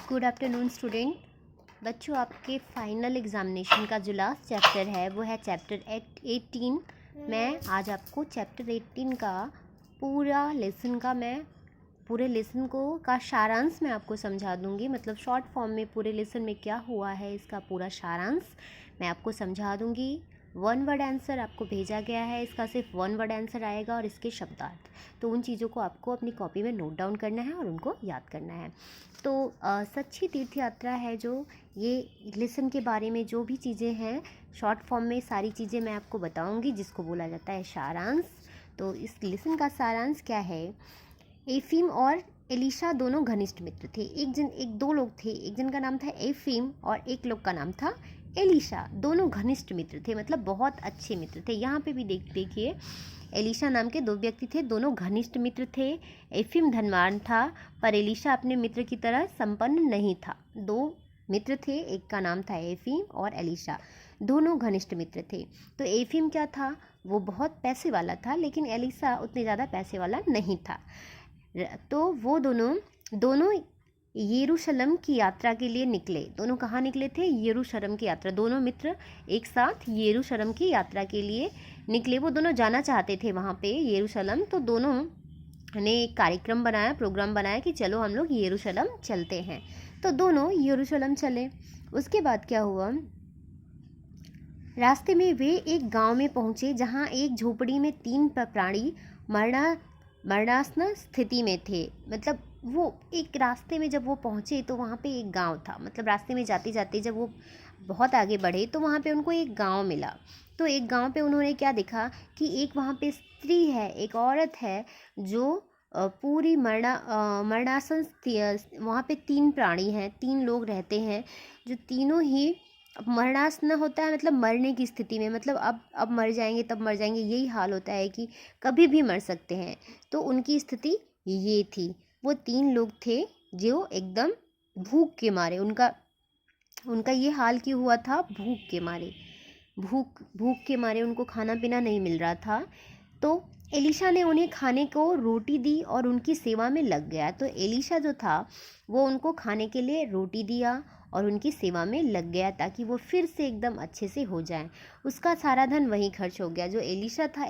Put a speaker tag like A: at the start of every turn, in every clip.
A: Good afternoon student. बच्चों, आपके final examination का जो लास्ट चैप्टर है वो है चैप्टर 18। मैं आज आपको चैप्टर 18 का पूरे लेसन का सारांश मैं आपको समझा दूंगी। मतलब शॉर्ट फॉर्म में पूरे लेसन में क्या हुआ है इसका पूरा सारांश मैं आपको समझा दूंगी। 1 वर्ड आंसर आपको भेजा गया है, इसका सिर्फ 1 वर्ड आंसर आएगा और इसके शब्दार्थ। तो उन चीज़ों को आपको अपनी कॉपी में नोट डाउन करना है और उनको याद करना है। तो सच्ची तीर्थ यात्रा है जो ये लेसन के बारे में जो भी चीज़ें हैं शॉर्ट फॉर्म में सारी चीज़ें मैं आपको बताऊंगी, जिसको बोला जाता है सारांश। तो इस लेसन का सारांश क्या है? एफिम और एलिशा दोनों घनिष्ठ मित्र थे। दो लोग थे, एक जन का नाम था एफिम और एक लोग का नाम था एलिशा। दोनों घनिष्ठ मित्र थे, मतलब बहुत अच्छे मित्र थे। यहाँ पे भी देखिए एलिशा नाम के 2 व्यक्ति थे, दोनों घनिष्ठ मित्र थे। एफिम धनवान था पर एलिशा अपने मित्र की तरह संपन्न नहीं था। 2 मित्र थे, एक का नाम था एफिम और एलिशा, दोनों घनिष्ठ मित्र थे। तो एफिम क्या था? वो बहुत पैसे वाला था, लेकिन एलिशा उतने ज़्यादा पैसे वाला नहीं था। तो वो दोनों यरूशलेम की यात्रा के लिए निकले। दोनों कहाँ निकले थे? यरूशलेम की यात्रा। दोनों मित्र एक साथ यरूशलेम की यात्रा के लिए निकले। वो दोनों जाना चाहते थे वहाँ पे यरूशलेम। तो दोनों ने एक प्रोग्राम बनाया कि चलो हम लोग यरूशलेम चलते हैं। तो दोनों यरूशलेम चले। उसके बाद क्या हुआ? रास्ते में वे एक गांव में पहुंचे जहां एक झोपड़ी में 3 प्राणी मरणासन स्थिति में थे। मतलब वो एक रास्ते में जब वो पहुँचे तो वहाँ पे एक गांव था। मतलब रास्ते में जाते जाते जब वो बहुत आगे बढ़े तो वहाँ पे उनको एक गांव मिला। तो एक गांव पे उन्होंने क्या देखा कि एक वहाँ पे स्त्री है, एक औरत है जो पूरी मरणासन। वहाँ पे 3 प्राणी हैं, 3 लोग रहते हैं जो तीनों ही मरणासन होता है, मतलब मरने की स्थिति में। मतलब अब मर जाएंगे, तब मर जाएंगे, यही हाल होता है कि कभी भी मर सकते हैं। तो उनकी स्थिति ये थी। वो 3 लोग थे जो एकदम भूख के मारे, उनका ये हाल क्यों हुआ था? भूख के मारे उनको खाना पीना नहीं मिल रहा था। तो एलिशा ने उन्हें खाने को रोटी दी और उनकी सेवा में लग गया। तो एलिशा जो था वो उनको खाने के लिए रोटी दिया और उनकी सेवा में लग गया ताकि वो फिर से एकदम अच्छे से हो जाएं। उसका सारा धन वहीं खर्च हो गया। जो एलिशा था,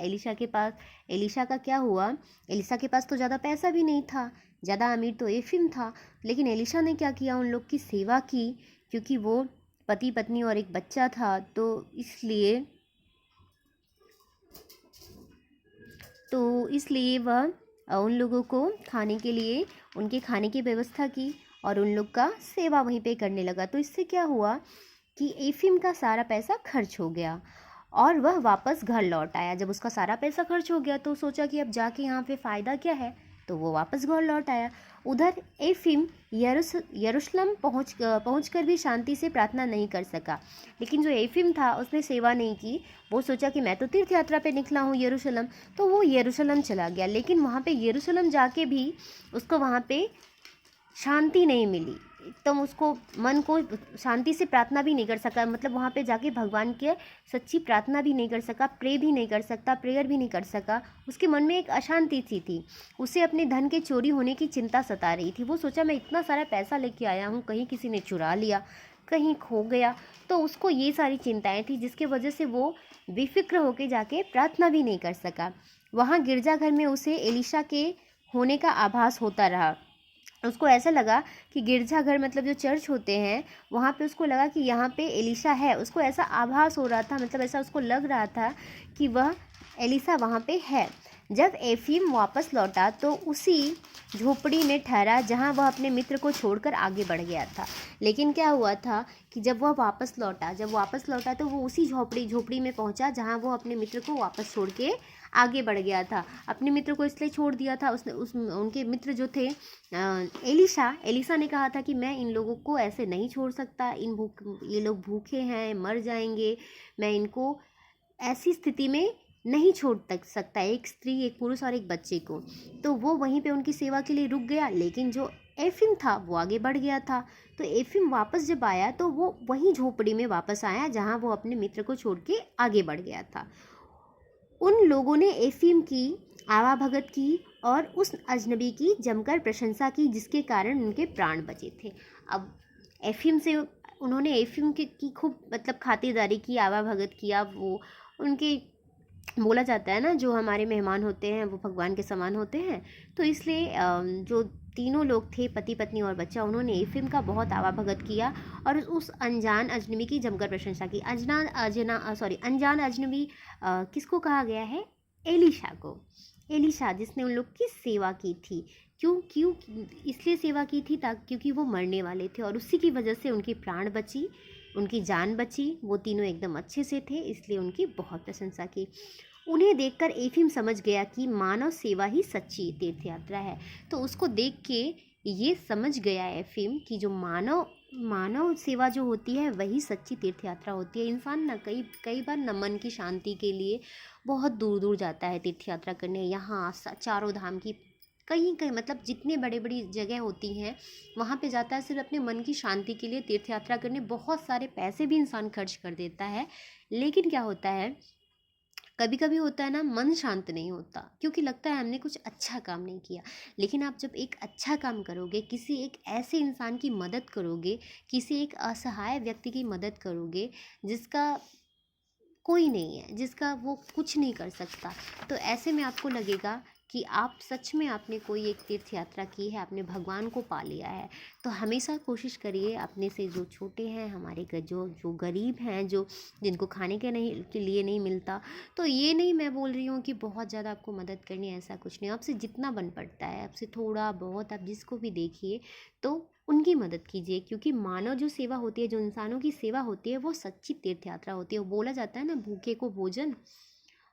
A: एलिशा का क्या हुआ? एलिशा के पास तो ज़्यादा पैसा भी नहीं था, ज़्यादा अमीर तो एफिम था, लेकिन एलिशा ने क्या किया? उन लोग की सेवा की, क्योंकि वो पति पत्नी और एक बच्चा था। तो इसलिए वह उन लोगों को खाने के लिए उनके खाने की व्यवस्था की और उन लोग का सेवा वहीं पे करने लगा। तो इससे क्या हुआ कि एफिम का सारा पैसा खर्च हो गया और वह वापस घर लौट आया। जब उसका सारा पैसा खर्च हो गया तो सोचा कि अब जाके यहाँ पे फ़ायदा क्या है, तो वो वापस घर लौट आया। उधर एफिम यरूशलेम पहुँच कर भी शांति से प्रार्थना नहीं कर सका। लेकिन जो एफिम था उसने सेवा नहीं की। वो सोचा कि मैं तो तीर्थ यात्रा पे निकला हूँ यरूशलेम, तो वो यरूशलेम चला गया। लेकिन वहाँ पे यरूशलेम जाके भी उसको वहाँ पे शांति नहीं मिली। एकदम उसको मन को शांति से प्रार्थना भी नहीं कर सका। मतलब वहाँ पे जाके भगवान के सच्ची प्रार्थना भी नहीं कर सका, प्रेयर भी नहीं कर सका। उसके मन में एक अशांति सी थी। उसे अपने धन के चोरी होने की चिंता सता रही थी। वो सोचा मैं इतना सारा पैसा लेके आया हूँ, कहीं किसी ने चुरा लिया, कहीं खो गया। तो उसको ये सारी चिंताएं थी जिसके वजह से वो बेफिक्र होके जाके प्रार्थना भी नहीं कर सका। वहाँ गिरजाघर में उसे एलिशा के होने का आभास होता रहा। उसको ऐसा लगा कि गिरजाघर मतलब जो चर्च होते हैं वहाँ पे उसको लगा कि यहाँ पे एलिशा है। उसको ऐसा आभास हो रहा था, मतलब ऐसा उसको लग रहा था कि वह एलिशा वहाँ पे है। जब एफिम वापस लौटा तो उसी झोपड़ी में ठहरा जहाँ वह अपने मित्र को छोड़कर आगे बढ़ गया था। लेकिन क्या हुआ था कि जब वापस लौटा तो वो उसी झोपड़ी में पहुँचा जहाँ वो अपने मित्र को वापस छोड़ के आगे बढ़ गया था। अपने मित्र को इसलिए छोड़ दिया था उनके मित्र जो थे एलिशा ने कहा था कि मैं इन लोगों को ऐसे नहीं छोड़ सकता, ये लोग भूखे हैं, मर जाएंगे, मैं इनको ऐसी स्थिति में नहीं छोड़ सकता, एक स्त्री, एक पुरुष और एक बच्चे को। तो वो वहीं पे उनकी सेवा के लिए रुक गया। लेकिन जो एफिम था वो आगे बढ़ गया था। तो एफिम वापस जब आया तो वो वहीं झोपड़ी में वापस आया जहाँ वो अपने मित्र को छोड़ के आगे बढ़ गया था। उन लोगों ने एफिम की आवाभगत की और उस अजनबी की जमकर प्रशंसा की जिसके कारण उनके प्राण बचे थे। अब एफिम से उन्होंने एफिम की खूब मतलब खातिरदारी की, आवाभगत किया। वो उनके बोला जाता है ना, जो हमारे मेहमान होते हैं वो भगवान के समान होते हैं। तो इसलिए जो तीनों लोग थे, पति पत्नी और बच्चा, उन्होंने एफिम का बहुत आवाभगत किया और उस अनजान अजनबी की जमकर प्रशंसा की। अनजान अजनबी किसको कहा गया है? एलिशा को। एलिशा जिसने उन लोग की सेवा की थी। क्यों क्यों इसलिए सेवा की थी ताकि क्योंकि वो मरने वाले थे और उसी की वजह से उनकी प्राण बची, उनकी जान बची। वो तीनों एकदम अच्छे से थे, इसलिए उनकी बहुत प्रशंसा की। उन्हें देखकर एफिम समझ गया कि मानव सेवा ही सच्ची तीर्थ यात्रा है। तो उसको देख के ये समझ गया एफिम कि जो मानव सेवा जो होती है वही सच्ची तीर्थ यात्रा होती है। इंसान ना कई कई बार न मन की शांति के लिए बहुत दूर दूर जाता है तीर्थ यात्रा करने। यहाँ चारों धाम की कहीं कहीं मतलब जितने बड़े बड़ी जगह होती हैं वहाँ पे जाता है सिर्फ अपने मन की शांति के लिए तीर्थ यात्रा करने। बहुत सारे पैसे भी इंसान खर्च कर देता है, लेकिन क्या होता है, कभी कभी होता है ना, मन शांत नहीं होता क्योंकि लगता है हमने कुछ अच्छा काम नहीं किया। लेकिन आप जब एक अच्छा काम करोगे, किसी एक ऐसे इंसान की मदद करोगे, किसी एक असहाय व्यक्ति की मदद करोगे जिसका कोई नहीं है, जिसका वो कुछ नहीं कर सकता, तो ऐसे में आपको लगेगा कि आप सच में आपने कोई एक तीर्थ यात्रा की है, आपने भगवान को पा लिया है। तो हमेशा कोशिश करिए अपने से जो छोटे हैं, हमारे जो गरीब हैं, जो जिनको खाने के लिए नहीं मिलता, तो ये नहीं मैं बोल रही हूँ कि बहुत ज़्यादा आपको मदद करनी है, ऐसा कुछ नहीं। आपसे जितना बन पड़ता है, आपसे थोड़ा बहुत आप जिसको भी देखिए तो उनकी मदद कीजिए, क्योंकि मानव जो सेवा होती है, जो इंसानों की सेवा होती है, वो सच्ची तीर्थ यात्रा होती है। वो बोला जाता है ना, भूखे को भोजन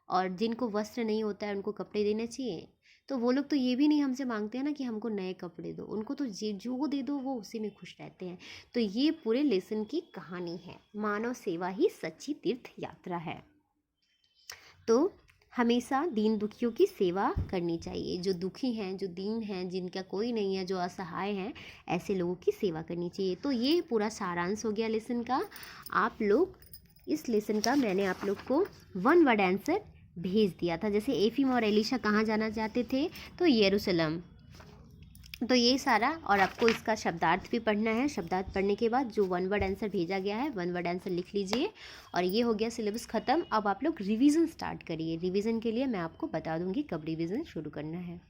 A: और जिनको वस्त्र नहीं होता है उनको कपड़े देने चाहिए। तो वो लोग तो ये भी नहीं हमसे मांगते हैं ना कि हमको नए कपड़े दो, उनको तो जो दे दो वो उसी में खुश रहते हैं। तो ये पूरे लेसन की कहानी है, मानव सेवा ही सच्ची तीर्थ यात्रा है। तो हमेशा दीन दुखियों की सेवा करनी चाहिए। जो दुखी हैं, जो दीन हैं, जिनका कोई नहीं है, जो असहाय हैं, ऐसे लोगों की सेवा करनी चाहिए। तो ये पूरा सारांश हो गया लेसन का। आप लोग इस लेसन का मैंने आप लोग को 1 वर्ड आंसर भेज दिया था। जैसे एफिम और एलिशा कहाँ जाना चाहते थे? तो यरूशलेम। तो ये सारा, और आपको इसका शब्दार्थ भी पढ़ना है। शब्दार्थ पढ़ने के बाद जो 1 वर्ड आंसर भेजा गया है, 1 वर्ड आंसर लिख लीजिए। और ये हो गया सिलेबस ख़त्म। अब आप लोग रिवीजन स्टार्ट करिए। रिवीजन के लिए मैं आपको बता दूंगी कब रिवीजन शुरू करना है।